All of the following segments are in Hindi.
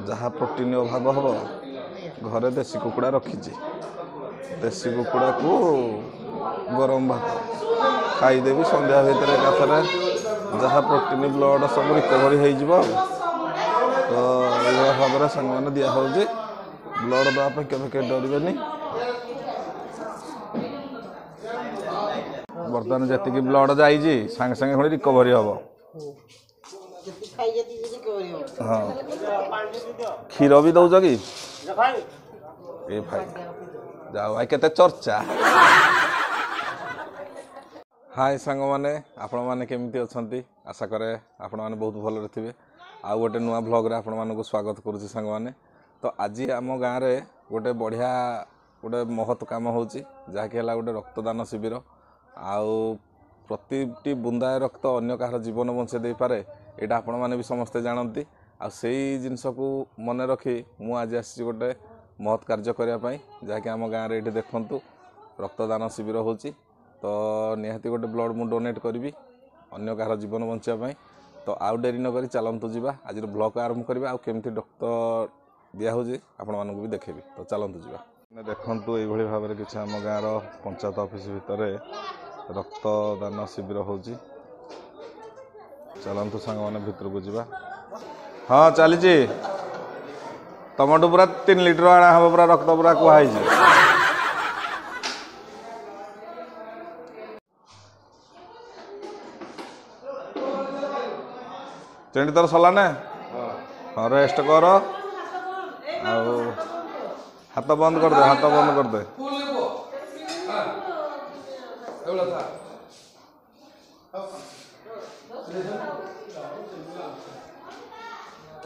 जहाँ प्रोटीन अभाव हम घरे देसी कुकुड़ा रखी देसी कुकुड़ा को गरम भात खाईदेवी संध्या भितर एकाथर जहाँ प्रोटीन ब्लड सब रिकवरी हो तो ये भाव में सांग मैंने दिहे ब्लड देवाई के डरवे बर्तमान जी ब्लड जाइए सांगे सांगे पुणी रिकवरी हम हाँ क्षीर भी दौच कि ए भाई जाओ भाई केते चर्चा हाय सांग मैंने आपण मैंने केमती अच्छा आशा करे आपण मैंने बहुत भल थे आउ गोटे नुआ ब्लॉग रे आपण मानक स्वागत करुच्ची सांग मैंने तो आज आम गाँव में गोटे बढ़िया गोटे महत् काम हो जहाँकि गोटे रक्तदान शिविर आउ प्रति बुंदाए रक्त अन्य कहार जीवन बंचे दे पारे यहाँ आपण मैंने भी समस्ते जानती आ सेई जिनस को मन रखी मु आज आसी गोटे महत् कार्य करने जहाँकि आम गाँव में ये देखु रक्तदान शिविर हो तो निहाती गोटे ब्लड मु डोनेट करी अन्य कहार जीवन बंचापी तो आउ डेरी नक चलतु जावा आज ब्लॉग आरंभ करवा आउ केमती रक्त दिहे आपण मानक भी देखेबी तो चलतु जावा देखु ये भाव में किसी आम गाँव पंचायत ऑफिस भितर रक्तदान शिविर हो चलतु सांग मैंने भितर को जावा हाँ चली तुमठू पूरा 3 लिटर आना हम पूरा रक्त पूरा कहुई चेंडी तोर सरला ना हाँ रेस्ट कर हाथ बंद कर दे हाथ बंद कर दे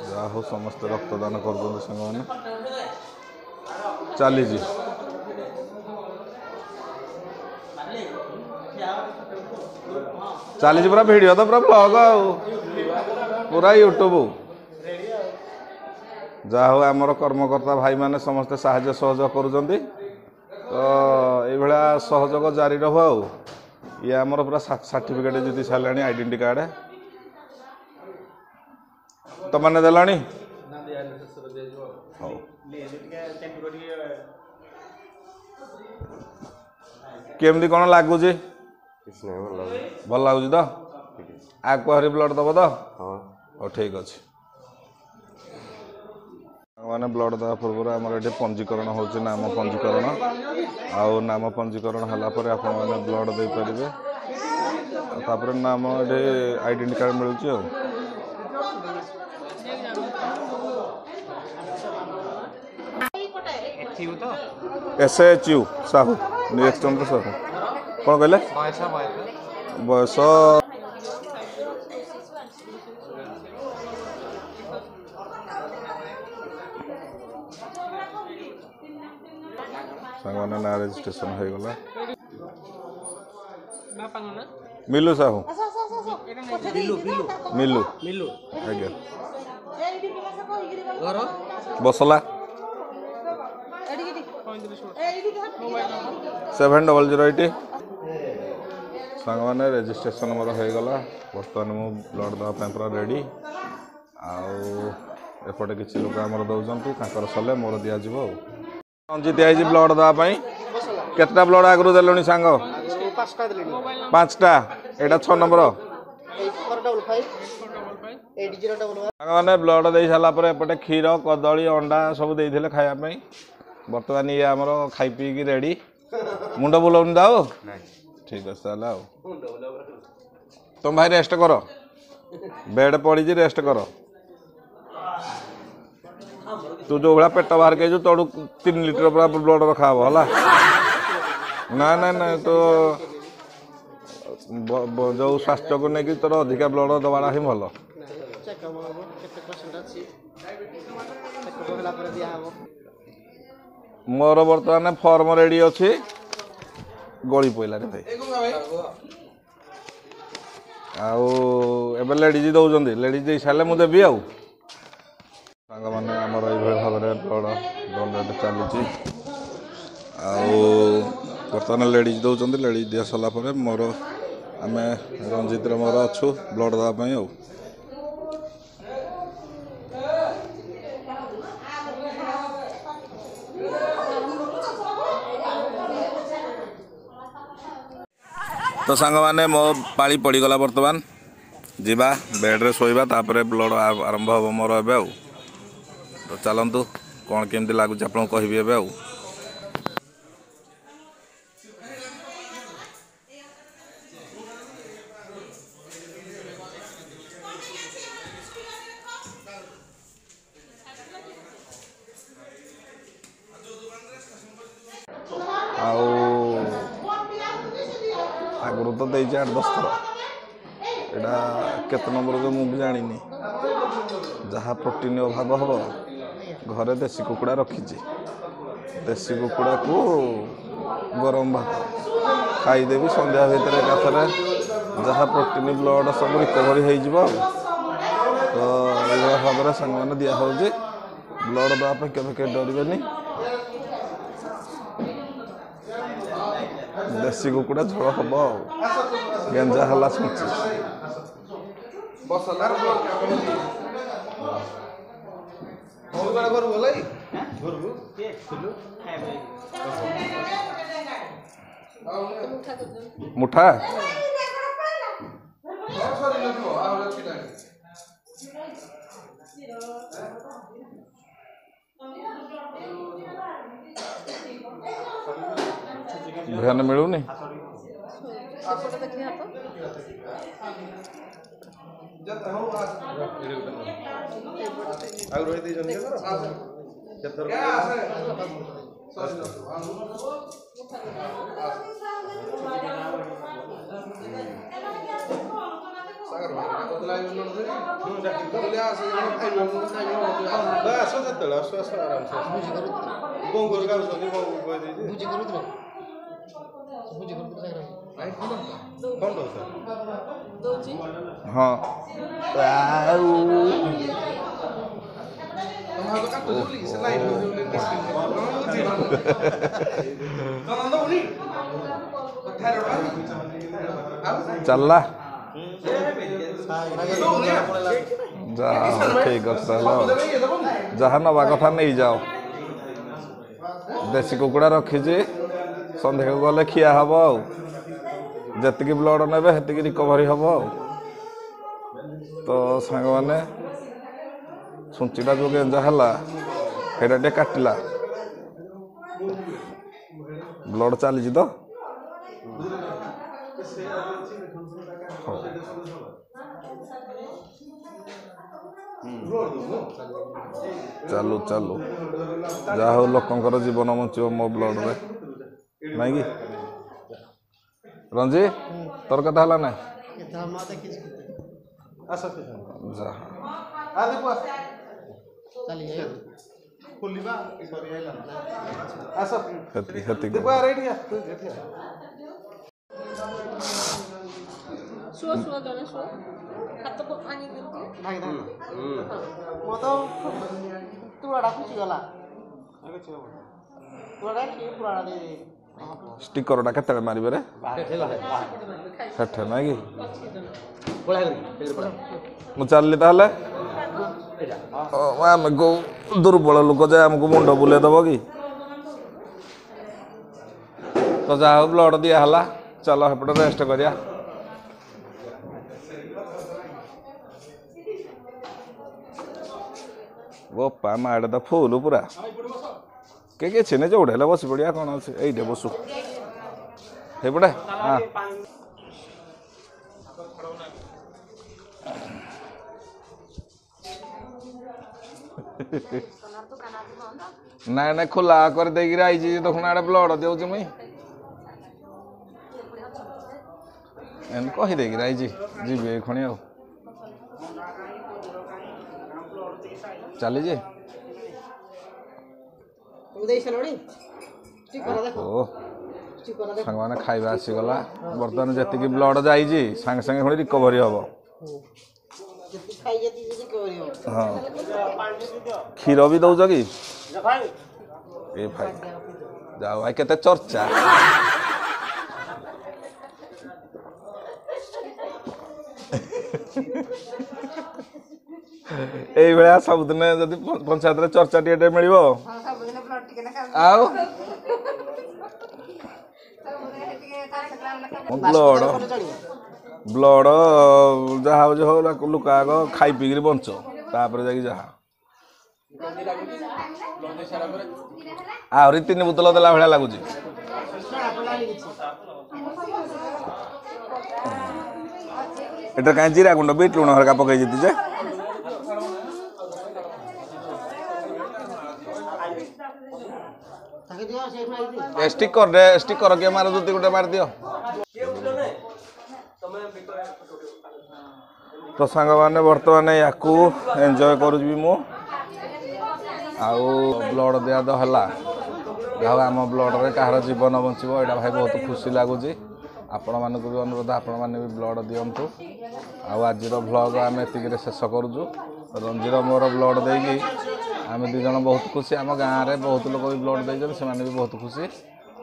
जा हो समस्त रक्तदान कर सांग मैंने चली चली पूरा वीडियो तो पूरा ब्लॉग पूरा यूट्यूब जा हो आमर कर्मकर्ता भाई माने समस्ते साहाय्य सहयोग करुँच तो ये सहयोग जारी रहो आउ ये आमर पूरा सर्टिफिकेट जीति सारे आइडेंटिटी कार्ड तो मैंने देलानी केमती कौन लगुच भल लगुच तो आग हरी ब्लड दब तो हाँ ठीक अच्छे मैंने ब्लड देवा पूर्व आम ये पंजीकरण हो नाम पंजीकरण आउ नाम पंजीकरण है आप ब्लड दे पारे नाम ये आइडेंटिटी कार्ड मिलूँ SHU साहू नेक्स्ट चंद्र साहू कौन कहले बयस सांग ना रजिस्ट्रेशन हो गला मिलू साहू मिलू आज्ञा बसला 7008 सांग मैंने रजिस्ट्रेशन मोर हो गला बर्तमान मु ब्लड देवाई पूरा रेडी आउटे किसी लोक आमर दौरान सरले मोर दिज्व अंजी दिखाई ब्लड देवाई केतटा ब्लड आगु देलुनी सांग 5टा एटा 6 नंबर सांग मैंने ब्लड दे सारापर एपटे क्षीर कदली अंडा सब देते खायापी बर्तमान ये आमर खाई पी रेडी मुंड बुलाऊनी दाओ ठीक अच्छे तुम भाई रेस्ट कर बेड पड़ी रेस्ट कर तू जो भाया पेट बाहर के तोड़ 3 लिटर पूरा ब्लड रखा है ना ना ना तो जो स्वास्थ्य को लेकिन तोर अधिका ब्लड दबाटा ही भल मोर बर्तमान फॉर्म रेडी अच्छी गली पड़ा भाई आउ लेडीज दौरान लेडीज दे सारे मुझे देवी आउ सांग मैंने आमर ये भाव में ब्लड डोनेट चली बर्तमान लेडीज दौरान लेडीज दि सारापर मोर आम रंजित मोर अच्छु ब्लड देवाई तो सांग मैंने मो पाली पड़गला बर्तमान जीवा बेड्रे शोवा तापर ब्लड आरंभ हम मोर ए तो चलतु कौन केमती लगुच आप कहि आगु तो दे 8-10 थर यहाँ केत नंबर जो मुझे जानी जहाँ प्रोटीन अभाव हम घरे देसी कुकुड़ा रखी देसी कुकुड़ा को गरम भात खाईदेवी संध्या भितर एकाथर जहाँ प्रोटीन ब्लड सब रिकवरी हो तो ये भाव में सांग मैंने दिहे ब्लड देवाई के डरवे देसी कुकुड़ा झोल हम गेंजा हला शुणुची मुठा ध्यान मिलूनी हाँ चलला ठीक जहाँ नवा कथा नहीं जाओ देसी कुकुड़ा रखी संध्या को गले खिया हम जी ब्लड ने हेतिकी रिकवरी हम तो सांग मैंने छुंचीटा जो गेंजा है काटिला ब्लड चली तो चलू चलू जहा हो लोकंकर जीवन बंचो मो ब्लड रे नहीं कि रंजी तोर कथा है ना स्टिकर के मारे रे हेठ ना कि मुझे चलली आम को दुर्बल लोक जाए आमको मुंड बुले दब कि तो जहा ब्लड दिहला चलो हेपटे रेस्ट करिया गोपा माड़ तो फुल पूरा के छेने जो उड़ेला बस पड़िया कौन अच्छे ये बसु हेपटे हाँ नाई ना खुला कर दे आई देखुन आड़े ब्लड दे मुई एन कहीदे आई जी खणी आ चली जे सांग मैंने खाଇବା आसीगला बर्तमान जी ब्लड जाइए सांगे सांगे पुणी रिकवरी हम हाँ क्षीर भी दौच कि ए भाई जाओ भाई केते चर्चा এই ভଳିଆ ସବୁଦିନେ ଯଦି ପଞ୍ଚାୟତରେ ଚର୍ଚ୍ଚା ଟିକେ ମିଳିବ ଆଉ ବ୍ଲଡ଼ ବ୍ଲଡ଼ ଯାହା ହେଉଛି ହଉ ଲୋକ ଆଗ ଖାଇ ପିଇକିରି ବଞ୍ଚ ତାପରେ ଯାଇକି ଯାହା ଆହୁରି 3 ବୋତଲ ଦେଲା ଭଳିଆ ଲାଗୁଛି। ଏଟା କାହିଁ ଜିରା ଗୁଣ୍ଡ ବିଟ୍ ଲୁଣ ହରିକା ପକେଇ ଯେତି ଯେ ଷ୍ଟିକର କିଏ ମାର ଯଦି ଗୋଟେ ମାରିଦିଅ। ତ ସାଙ୍ଗମାନେ ବର୍ତ୍ତମାନ ୟାକୁ ଏନ୍ଜୟ କରୁଛି ମୁଁ ଆଉ ବ୍ଲଡ଼ ଦିଆ ତ ହେଲା ଯାହା ଆମ ବ୍ଲଡ଼ରେ କାହାର ଜୀବନ ବଞ୍ଚିବ ଏଇଟା ଭାଇ ବହୁତ ଖୁସି ଲାଗୁଛି। ଆପଣମାନଙ୍କୁ ବି ଅନୁରୋଧ ଆପଣମାନେ ବି ବ୍ଲଡ଼ ଦିଅନ୍ତୁ। ଆଉ ଆଜିର ଭ୍ଲଗ୍ ଆମେ ଏତିକିରେ ଶେଷ କରୁଛୁ। ରଞ୍ଜିର ମୋର ବ୍ଲଡ଼ ଦେଇକି ଆମେ 2 ଜଣ ବହୁତ ଖୁସି। ଆମ ଗାଁରେ ବହୁତ ଲୋକ ବି ବ୍ଲଡ଼ ଦେଇଛନ୍ତି ସେମାନେ ବି ବହୁତ ଖୁସି।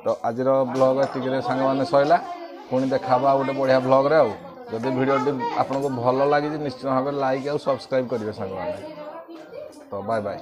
ତ ଆଜିର ବ୍ଲଗ୍ ଏତିକିରେ ସାଙ୍ଗମାନେ ସରିଲା। ପୁଣି ଦେଖା ହେବ ଆଉ ଗୋଟେ ବଢ଼ିଆ ବ୍ଲଗ୍ରେ। ଆଉ ଯଦି ଭିଡ଼ିଓଟି ଆପଣଙ୍କୁ ଭଲ ଲାଗିଛି ନିଶ୍ଚିତ ଭାବରେ ଲାଇକ୍ ଆଉ ସବସ୍କ୍ରାଇବ୍ କରିବେ ସାଙ୍ଗମାନେ। ତ ବାଏ ବାଏ।